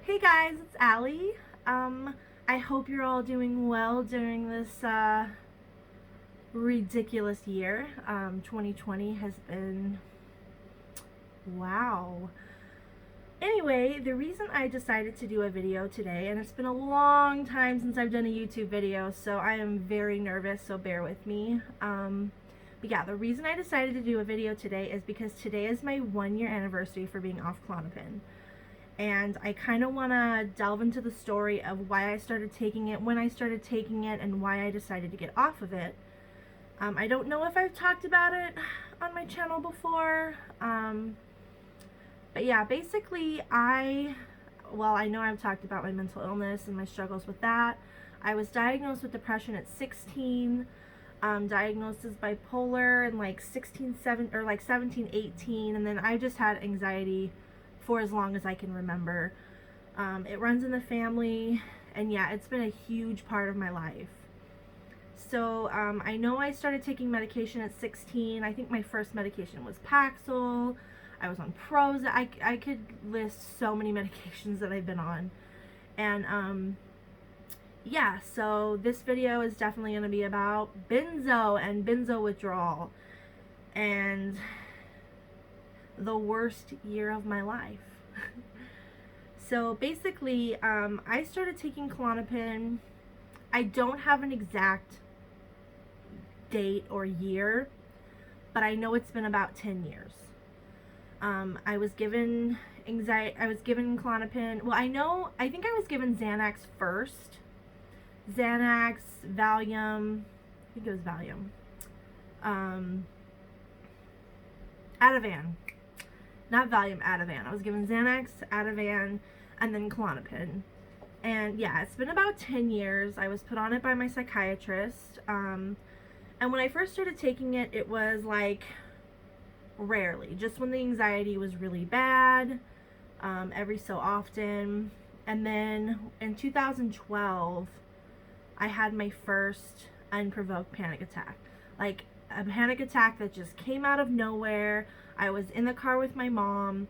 Hey guys, it's Allie. I hope you're all doing well during this ridiculous year. 2020 has been wow. Anyway, the reason I decided to do a video today, and it's been a long time since I've done a YouTube video, so I am very nervous, so bear with me. But yeah, the reason I decided to do a video today is because today is my 1-year anniversary for being off Klonopin. And I kind of want to delve into the story of why I started taking it, when I started taking it, and why I decided to get off of it. I don't know if I've talked about it on my channel before, but yeah, basically I know I've talked about my mental illness and my struggles with that. I was diagnosed with depression at 16, diagnosed as bipolar in like 17, 18, and then I just had anxiety for as long as I can remember. It runs in the family, and yeah, it's been a huge part of my life. So I know I started taking medication at 16. I think my first medication was Paxil. I was on Prozac. I could list so many medications that I've been on. And yeah, so this video is definitely going to be about Benzo and Benzo withdrawal. And the worst year of my life. So basically, I started taking Klonopin. I don't have an exact date or year, but I know it's been about 10 years. I was given Klonopin. Well, I think I was given Xanax first. Xanax, Valium, I think it was Valium. Ativan. Not Valium, Ativan. I was given Xanax, Ativan, and then Klonopin. And yeah, it's been about 10 years. I was put on it by my psychiatrist. And when I first started taking it, it was like rarely. Just when the anxiety was really bad, every so often. And then in 2012, I had my first unprovoked panic attack. Like a panic attack that just came out of nowhere. I was in the car with my mom,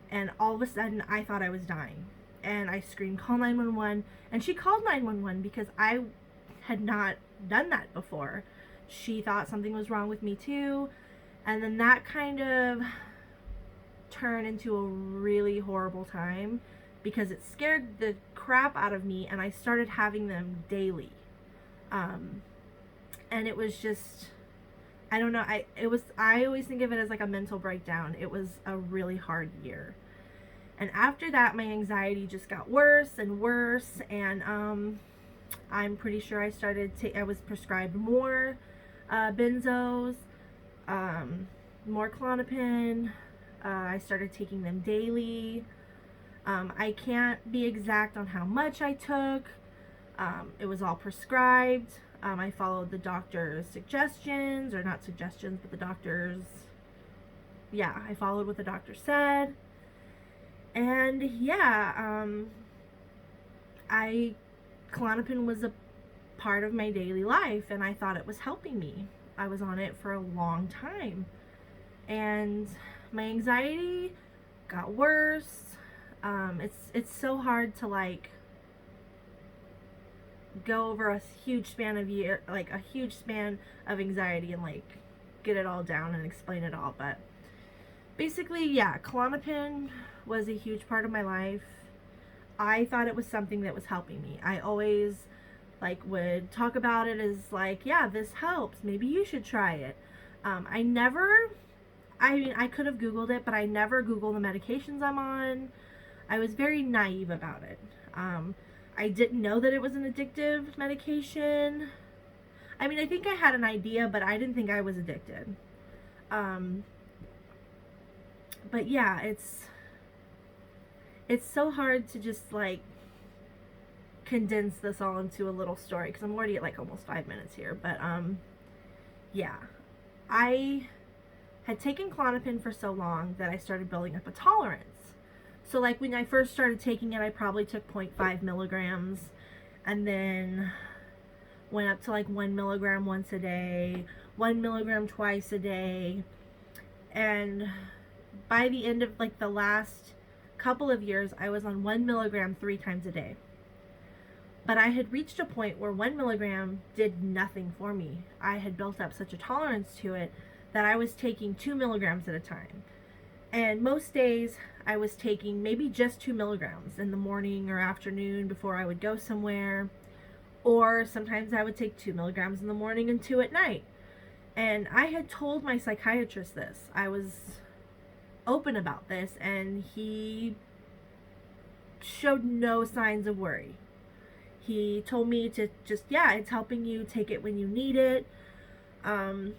and all of a sudden I thought I was dying, and I screamed, "Call 911," and she called 911 because I had not done that before. She thought something was wrong with me too, and then that kind of turned into a really horrible time because it scared the crap out of me, and I started having them daily. And it was just, I don't know, I always think of it as like a mental breakdown. It was a really hard year. And after that, my anxiety just got worse and worse, and I'm pretty sure I was prescribed more benzos, more Klonopin. I started taking them daily. I can't be exact on how much I took. It was all prescribed. I followed the doctor's suggestions, or not suggestions, but I followed what the doctor said. And yeah, Klonopin was a part of my daily life, and I thought it was helping me. I was on it for a long time, and my anxiety got worse. It's so hard to like go over a huge span of anxiety and like get it all down and explain it all. But basically, yeah, Klonopin was a huge part of my life. I thought it was something that was helping me. I always like would talk about it as like, yeah, this helps, maybe you should try it. I could have Googled it, but I never Googled the medications I'm on. I was very naive about it. I didn't know that it was an addictive medication. I mean, I think I had an idea, but I didn't think I was addicted. But yeah, it's so hard to just like condense this all into a little story, because I'm already at like almost 5 minutes here. But yeah, I had taken Klonopin for so long that I started building up a tolerance. So like when I first started taking it, I probably took 0.5 milligrams, and then went up to like 1 milligram once a day, 1 milligram twice a day. And by the end of like the last couple of years, I was on 1 milligram 3 times a day. But I had reached a point where 1 milligram did nothing for me. I had built up such a tolerance to it that I was taking 2 milligrams at a time. And most days I was taking maybe just 2 milligrams in the morning or afternoon before I would go somewhere. Or sometimes I would take 2 milligrams in the morning and 2 at night. And I had told my psychiatrist this. I was open about this, and he showed no signs of worry. He told me to just, it's helping you, take it when you need it. And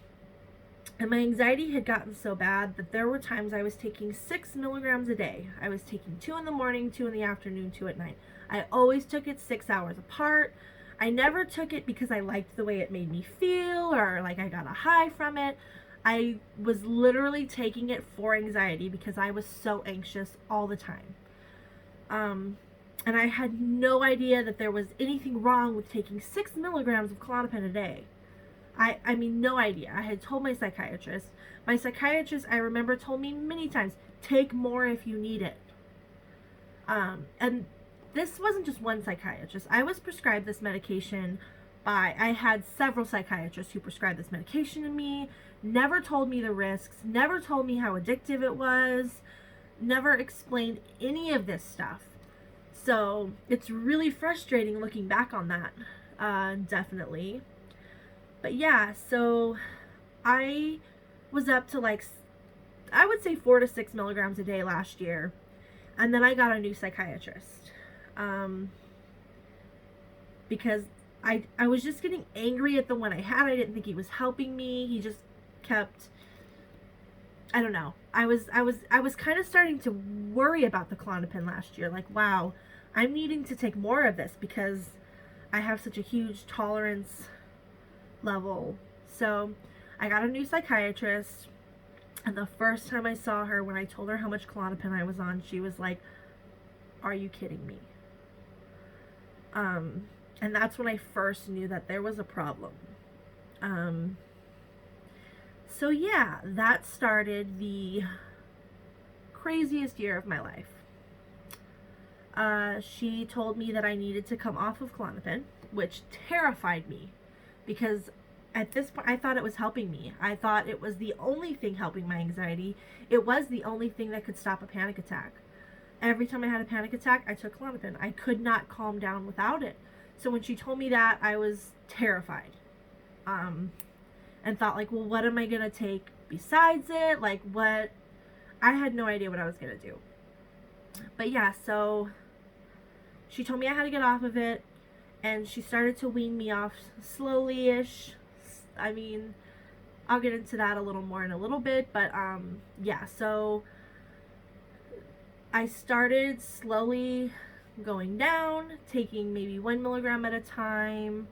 my anxiety had gotten so bad that there were times I was taking 6 milligrams a day. I was taking 2 in the morning, 2 in the afternoon, 2 at night. I always took it 6 hours apart. I never took it because I liked the way it made me feel or like I got a high from it. I was literally taking it for anxiety because I was so anxious all the time. And I had no idea that there was anything wrong with taking 6 milligrams of Klonopin a day. I mean, no idea. I had told my psychiatrist. My psychiatrist, I remember, told me many times, take more if you need it. And this wasn't just one psychiatrist. I was prescribed this medication I had several psychiatrists who prescribed this medication to me, never told me the risks, never told me how addictive it was, never explained any of this stuff. So it's really frustrating looking back on that, definitely. But yeah, so I was up to I would say 4 to 6 milligrams a day last year. And then I got a new psychiatrist. Because I was just getting angry at the one I had. I didn't think he was helping me. He just kept, I don't know. I was kind of starting to worry about the Klonopin last year. Like, wow, I'm needing to take more of this because I have such a huge tolerance level. So I got a new psychiatrist, and the first time I saw her, when I told her how much Klonopin I was on, she was like, are you kidding me? And that's when I first knew that there was a problem. So yeah, that started the craziest year of my life. She told me that I needed to come off of Klonopin, which terrified me because at this point I thought it was helping me. I thought it was the only thing helping my anxiety. It was the only thing that could stop a panic attack. Every time I had a panic attack, I took Klonopin. I could not calm down without it. So when she told me that, I was terrified. And thought, like, well, what am I going to take besides it? Like, what? I had no idea what I was going to do. But yeah, so she told me I had to get off of it. And she started to wean me off slowly-ish. I mean, I'll get into that a little more in a little bit. But, yeah, so I started slowly going down, taking maybe 1 milligram at a time.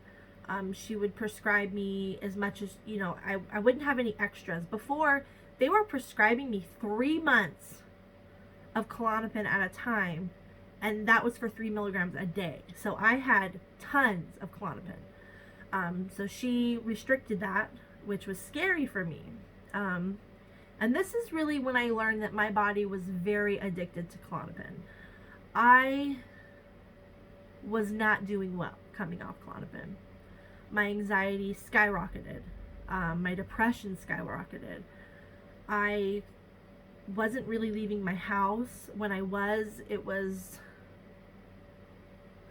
She would prescribe me as much as, you know, I wouldn't have any extras. Before, they were prescribing me 3 months of Klonopin at a time, and that was for 3 milligrams a day. So I had tons of Klonopin. So she restricted that, which was scary for me. And this is really when I learned that my body was very addicted to Klonopin. I was not doing well coming off Klonopin. My anxiety skyrocketed. My depression skyrocketed. I wasn't really leaving my house. When I was,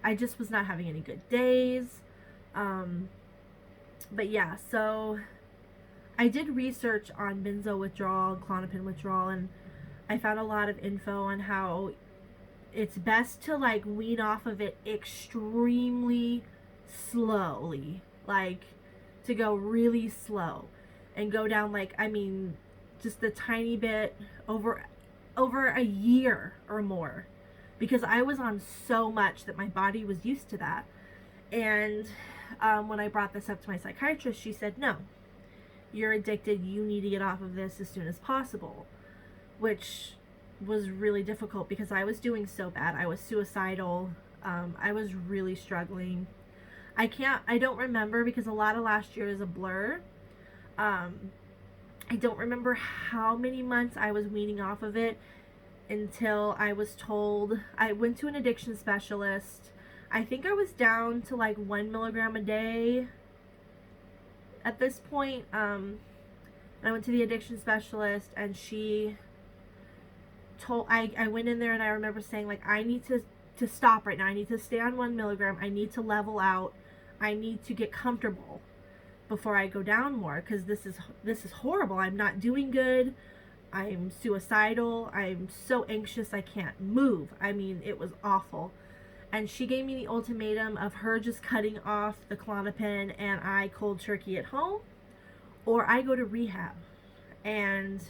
I just was not having any good days. But yeah, so I did research on Benzo withdrawal and Klonopin withdrawal, and I found a lot of info on how it's best to like wean off of it extremely slowly, like to go really slow and go down, like, I mean, just a tiny bit over a year or more, because I was on so much that my body was used to that. And when I brought this up to my psychiatrist, she said, no, you're addicted, you need to get off of this as soon as possible, which was really difficult because I was doing so bad. I was suicidal. I was really struggling. I don't remember because a lot of last year is a blur. I don't remember how many months I was weaning off of it. until I was told. I went to an addiction specialist. I think I was down to like 1 milligram a day at this point. And I went to the addiction specialist, and she told, I went in there, and I remember saying, like, I need to stop right now. I need to stay on 1 milligram. I need to level out. I need to get comfortable before I go down more, because this is horrible. I'm not doing good. I'm suicidal. I'm so anxious I can't move. I mean, it was awful. And she gave me the ultimatum of her just cutting off the Klonopin, and I cold turkey at home, or I go to rehab. And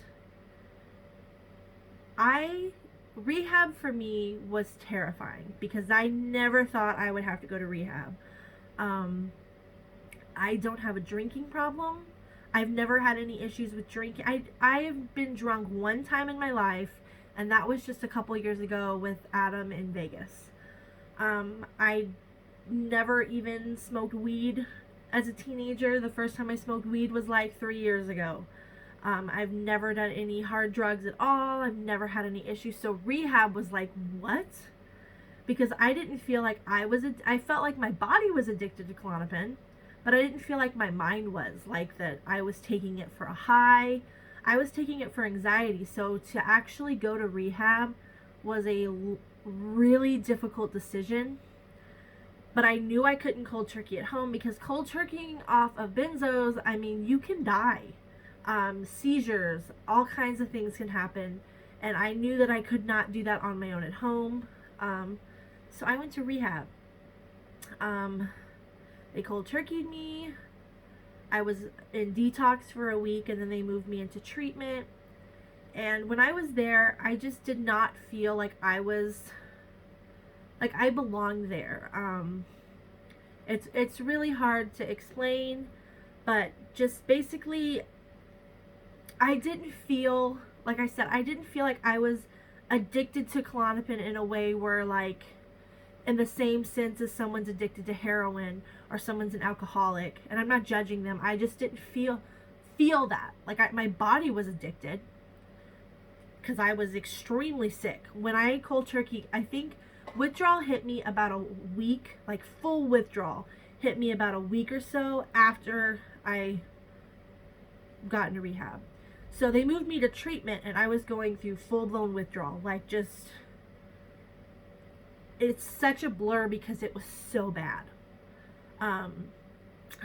rehab for me was terrifying, because I never thought I would have to go to rehab. I don't have a drinking problem. I've never had any issues with drinking. I've been drunk one time in my life, and that was just a couple years ago with Adam in Vegas. I never even smoked weed as a teenager. The first time I smoked weed was like 3 years ago. I've never done any hard drugs at all. I've never had any issues. So rehab was like, what? Because I didn't feel like I felt like my body was addicted to Klonopin, but I didn't feel like my mind was, like that I was taking it for a high. I was taking it for anxiety. So to actually go to rehab was a really difficult decision. But I knew I couldn't cold turkey at home, because cold turkeying off of benzos, I mean, you can die. Seizures, all kinds of things can happen. And I knew that I could not do that on my own at home. So I went to rehab. They cold turkeyed me. I was in detox for a week, and then they moved me into treatment. And when I was there, I just did not feel like I belonged there. It's really hard to explain, but just basically, I didn't feel, like I said, I didn't feel like I was addicted to Klonopin in a way where, like, in the same sense as someone's addicted to heroin or someone's an alcoholic. And I'm not judging them. I just didn't feel that. Like, my body was addicted, because I was extremely sick. When I cold turkey, I think withdrawal hit me about a week, like full withdrawal hit me about a week or so after I got into rehab. So they moved me to treatment, and I was going through full-blown withdrawal. Like, just, it's such a blur because it was so bad.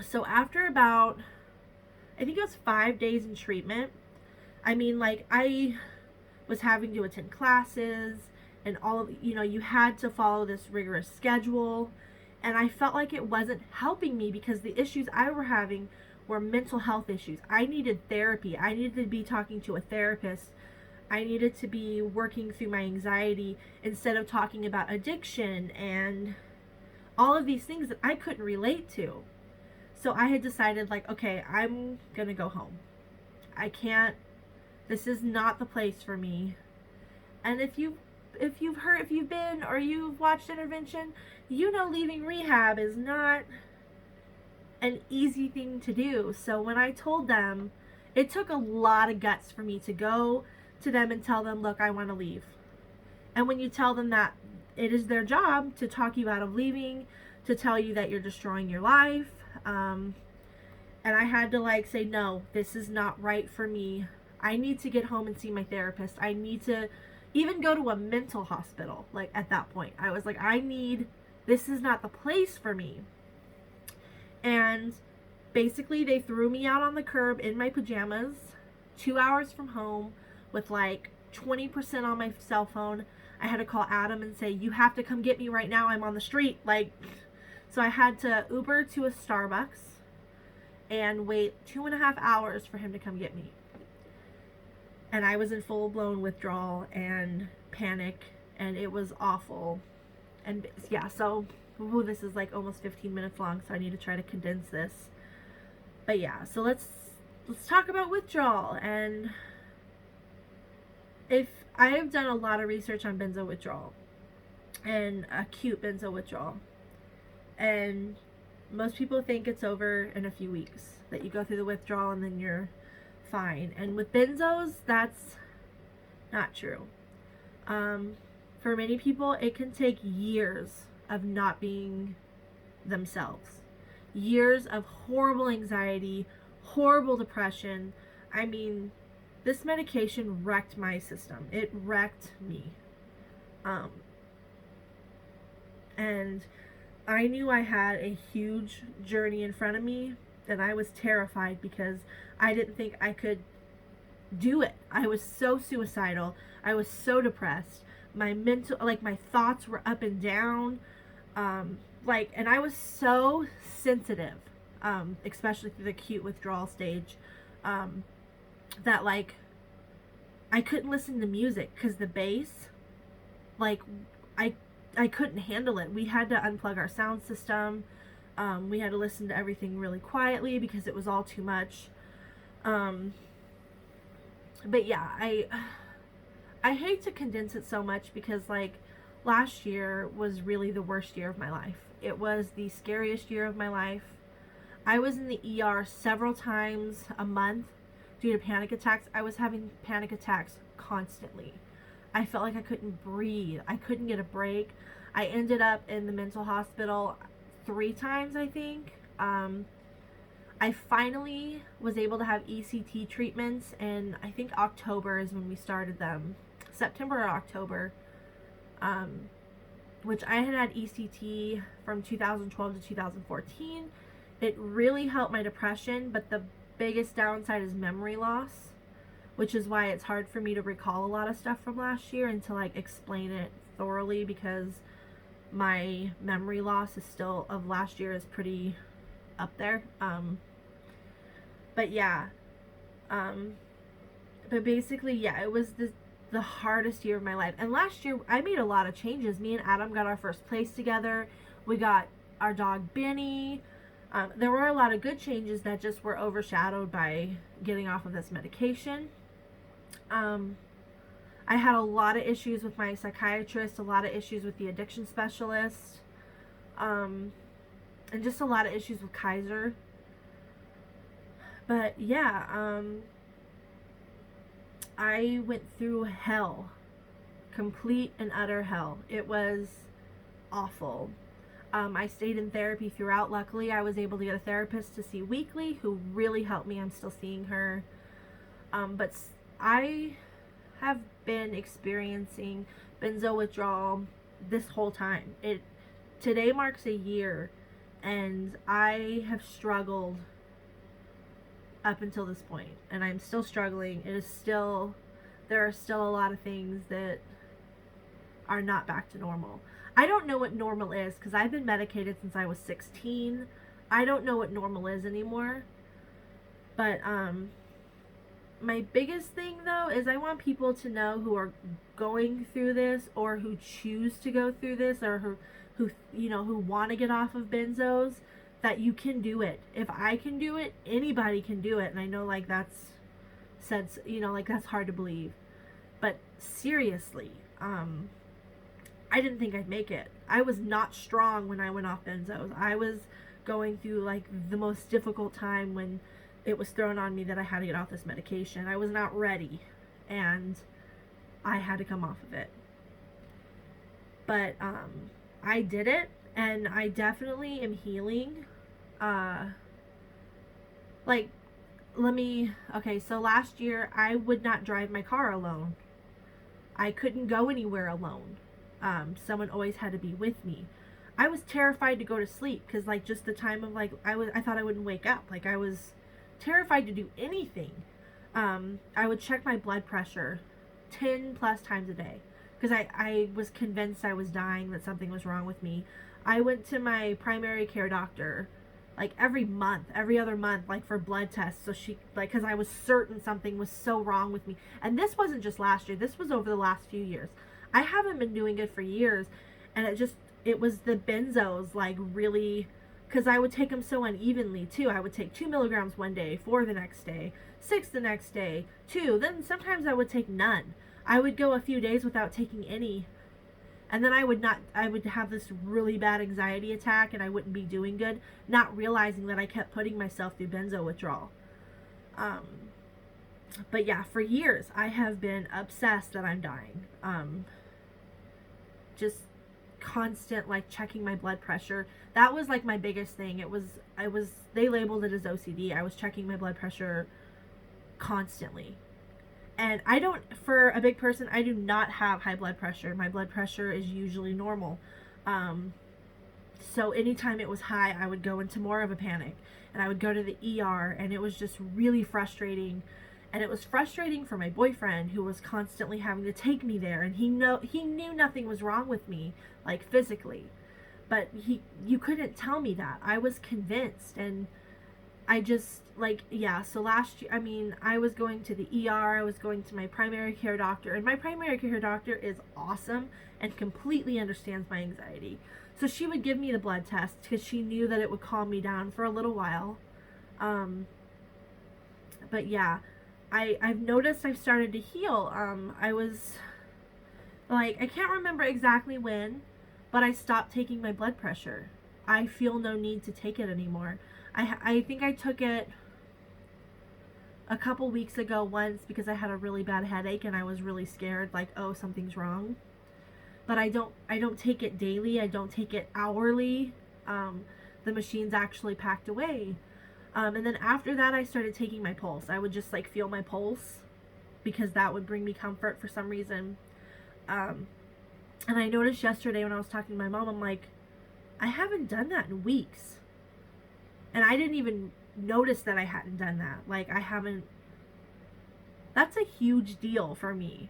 So after about, I think it was 5 days in treatment, I mean, like, I was having to attend classes, and all of, you had to follow this rigorous schedule, and I felt like it wasn't helping me, because the issues I were having were mental health issues. I needed therapy. I needed to be talking to a therapist. I needed to be working through my anxiety instead of talking about addiction and all of these things that I couldn't relate to. So I had decided, like, okay, I'm gonna go home. I can't, this is not the place for me. And if you've been or you've watched Intervention, leaving rehab is not an easy thing to do. So when I told them, it took a lot of guts for me to go to them and tell them, look, I want to leave. And when you tell them that, it is their job to talk you out of leaving, to tell you that you're destroying your life. And I had to say, no, this is not right for me. I need to get home and see my therapist. I need to even go to a mental hospital. Like, at that point, I was like, this is not the place for me. And basically they threw me out on the curb in my pajamas, 2 hours from home, with like 20% on my cell phone. I had to call Adam and say, you have to come get me right now. I'm on the street. So I had to Uber to a Starbucks and wait 2.5 hours for him to come get me. And I was in full-blown withdrawal and panic, and it was awful. And yeah, so this is like almost 15 minutes long, so I need to try to condense this. But yeah, so let's talk about withdrawal. And if I have done a lot of research on benzo withdrawal and acute benzo withdrawal, and most people think it's over in a few weeks, that you go through the withdrawal and then you're fine. And with benzos, that's not true. For many people, it can take years of not being themselves, years of horrible anxiety, horrible depression. I mean, this medication wrecked my system. It wrecked me. Um, and I knew I had a huge journey in front of me, and I was terrified because I didn't think I could do it. I was so suicidal. I was so depressed. My mental, like, my thoughts were up and down. And I was so sensitive, especially through the acute withdrawal stage, that, like, I couldn't listen to music because the bass, like, I couldn't handle it. We had to unplug our sound system. We had to listen to everything really quietly because it was all too much. But yeah, I hate to condense it so much because, like, last year was really the worst year of my life. It was the scariest year of my life. I was in the ER several times a month due to panic attacks. I was having panic attacks constantly. I felt like I couldn't breathe. I couldn't get a break. I ended up in the mental hospital 3 times, I think. I finally was able to have ECT treatments, and I think October is when we started them. September or October. Which I had ECT from 2012 to 2014. It really helped my depression, but the biggest downside is memory loss, which is why it's hard for me to recall a lot of stuff from last year and to, like, explain it thoroughly, because my memory loss is still, of last year, is pretty up there. But yeah, but basically, yeah, it was the hardest year of my life. And last year, I made a lot of changes. Me and Adam got our first place together. We got our dog, Benny. There were a lot of good changes that just were overshadowed by getting off of this medication. I had a lot of issues with my psychiatrist, a lot of issues with the addiction specialist, and just a lot of issues with Kaiser. But yeah, I went through hell, complete and utter hell. It was awful. I stayed in therapy throughout. Luckily, I was able to get a therapist to see weekly who really helped me. I'm still seeing her. But I have been experiencing benzo withdrawal this whole time. Today marks a year, and I have struggled up until this point, and I'm still struggling. There are still a lot of things that are not back to normal. I don't know what normal is because I've been medicated since I was 16. I don't know what normal is anymore. But my biggest thing, though, is I want people to know who are going through this, or who choose to go through this, or who want to get off of benzos, that you can do it. If I can do it, anybody can do it. And I know, like, that's hard to believe. But seriously, I didn't think I'd make it. I was not strong when I went off benzos. I was going through, like, the most difficult time when it was thrown on me that I had to get off this medication. I was not ready, and I had to come off of it. But I did it, and I definitely am healing. So last year I would not drive my car alone. I couldn't go anywhere alone. Someone always had to be with me. I was terrified to go to sleep because, like, just the time of, like, I thought I wouldn't wake up. Like, I was terrified to do anything. I would check my blood pressure 10 plus times a day because I was convinced I was dying, that something was wrong with me. I went to my primary care doctor like every other month, like, for blood tests. So she, like, because I was certain something was so wrong with me. And this wasn't just last year. This was over the last few years. I haven't been doing it for years. And it was the benzos, like, really, because I would take them so unevenly, too. I would take 2 milligrams one day, 4 the next day, 6 the next day, 2. Then sometimes I would take none. I would go a few days without taking any. And then I would have this really bad anxiety attack, and I wouldn't be doing good, not realizing that I kept putting myself through benzo withdrawal. But yeah, for years, I have been obsessed that I'm dying. just constant like checking my blood pressure. That was like my biggest thing. They labeled it as OCD. I was checking my blood pressure constantly. And I don't, for a big person, I do not have high blood pressure. My blood pressure is usually normal. So anytime it was high, I would go into more of a panic, and I would go to the ER, and it was just really frustrating. And it was frustrating for my boyfriend, who was constantly having to take me there, and he knew nothing was wrong with me, like physically, but you couldn't tell me that. I was convinced, and I just, like, yeah, so last year, I mean, I was going to the ER, I was going to my primary care doctor, and my primary care doctor is awesome and completely understands my anxiety. So she would give me the blood test because she knew that it would calm me down for a little while. But yeah, I've noticed I've started to heal. I was, like, I can't remember exactly when, but I stopped taking my blood pressure. I feel no need to take it anymore. I think I took it a couple weeks ago once because I had a really bad headache and I was really scared, like, oh, something's wrong. But I don't take it daily. I don't take it hourly. The machine's actually packed away. And then after that, I started taking my pulse. I would just like feel my pulse because that would bring me comfort for some reason. And I noticed yesterday when I was talking to my mom, I'm like, I haven't done that in weeks. And I didn't even notice that I hadn't done that. Like, I haven't. That's a huge deal for me.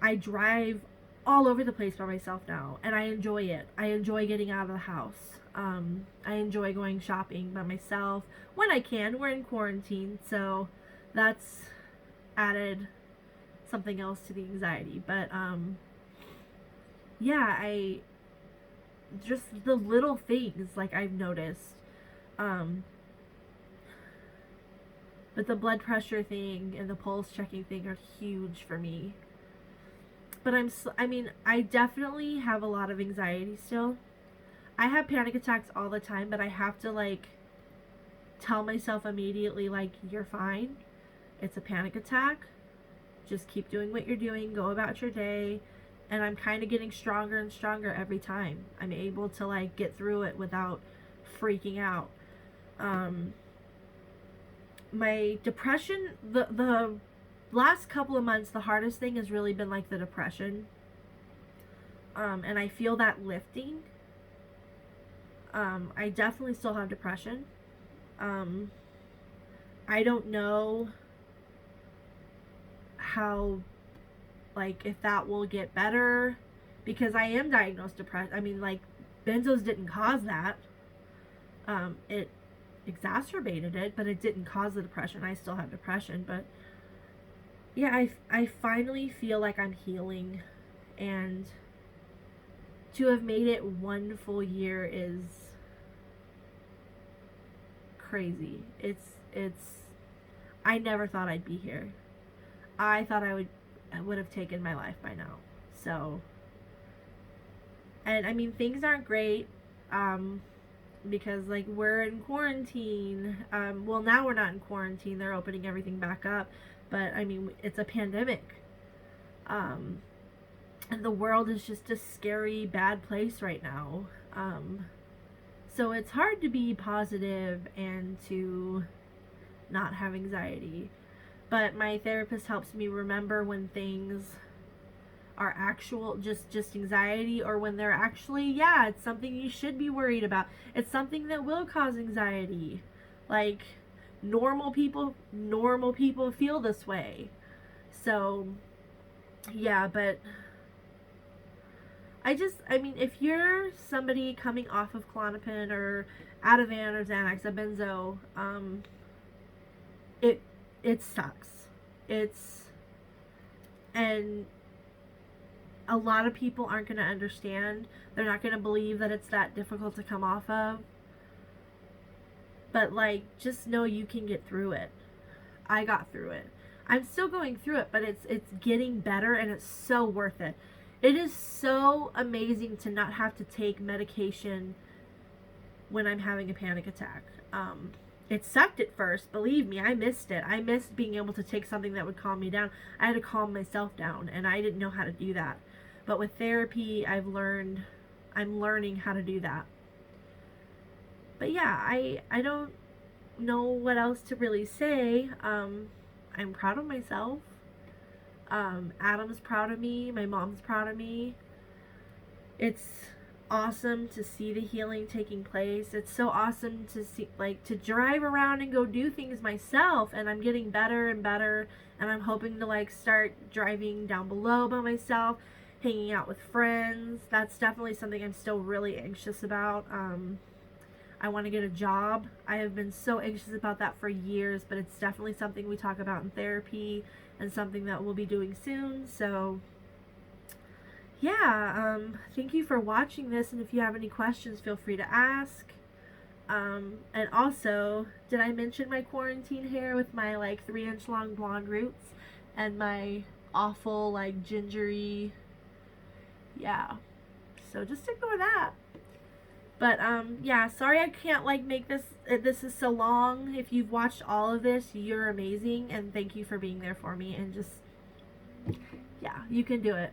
I drive all over the place by myself now, and I enjoy it. I enjoy getting out of the house. I enjoy going shopping by myself when I can. We're in quarantine, so that's added something else to the anxiety. But yeah, just the little things, like, I've noticed. But the blood pressure thing and the pulse checking thing are huge for me. But I definitely have a lot of anxiety still. I have panic attacks all the time, but I have to, like, tell myself immediately, like, you're fine. It's a panic attack. Just keep doing what you're doing. Go about your day. And I'm kind of getting stronger and stronger every time. I'm able to, like, get through it without freaking out. My depression, the last couple of months, the hardest thing has really been, like, the depression. And I feel that lifting. I definitely still have depression. I don't know how, like, if that will get better, because I am diagnosed depressed. I mean, like, benzos didn't cause that. It exacerbated it, but it didn't cause the depression. I still have depression, but yeah, I finally feel like I'm healing, and to have made it one full year is crazy. I never thought I'd be here. I thought I would have taken my life by now. So, and I mean, things aren't great, because, like, we're in quarantine. Well, now we're not in quarantine. They're opening everything back up. But, I mean, it's a pandemic. And the world is just a scary, bad place right now. So it's hard to be positive and to not have anxiety. But my therapist helps me remember when things are actual, just anxiety, or when they're actually, yeah, it's something you should be worried about. It's something that will cause anxiety. Like, normal people feel this way. So, yeah, but I mean, if you're somebody coming off of Klonopin or Ativan or Xanax, a Benzo, it sucks. And a lot of people aren't going to understand. They're not going to believe that it's that difficult to come off of. But, like, just know you can get through it. I got through it. I'm still going through it, but it's getting better, and it's so worth it. It is so amazing to not have to take medication when I'm having a panic attack. It sucked at first, believe me, I missed it. I missed being able to take something that would calm me down. I had to calm myself down, and I didn't know how to do that. But with therapy, I'm learning how to do that. But yeah, I don't know what else to really say. I'm proud of myself. Adam's proud of me. My mom's proud of me. It's awesome to see the healing taking place. It's so awesome to see, like, to drive around and go do things myself, and I'm getting better and better, and I'm hoping to, like, start driving down below by myself, hanging out with friends. That's definitely something I'm still really anxious about. I want to get a job. I have been so anxious about that for years, but it's definitely something we talk about in therapy and something that we'll be doing soon. So yeah, thank you for watching this, and if you have any questions, feel free to ask. And also, did I mention my quarantine hair with my like 3-inch long blonde roots and my awful like gingery, yeah, so just ignore that. But yeah, sorry I can't like make this is so long. If you've watched all of this, you're amazing, and thank you for being there for me, and just, yeah, you can do it.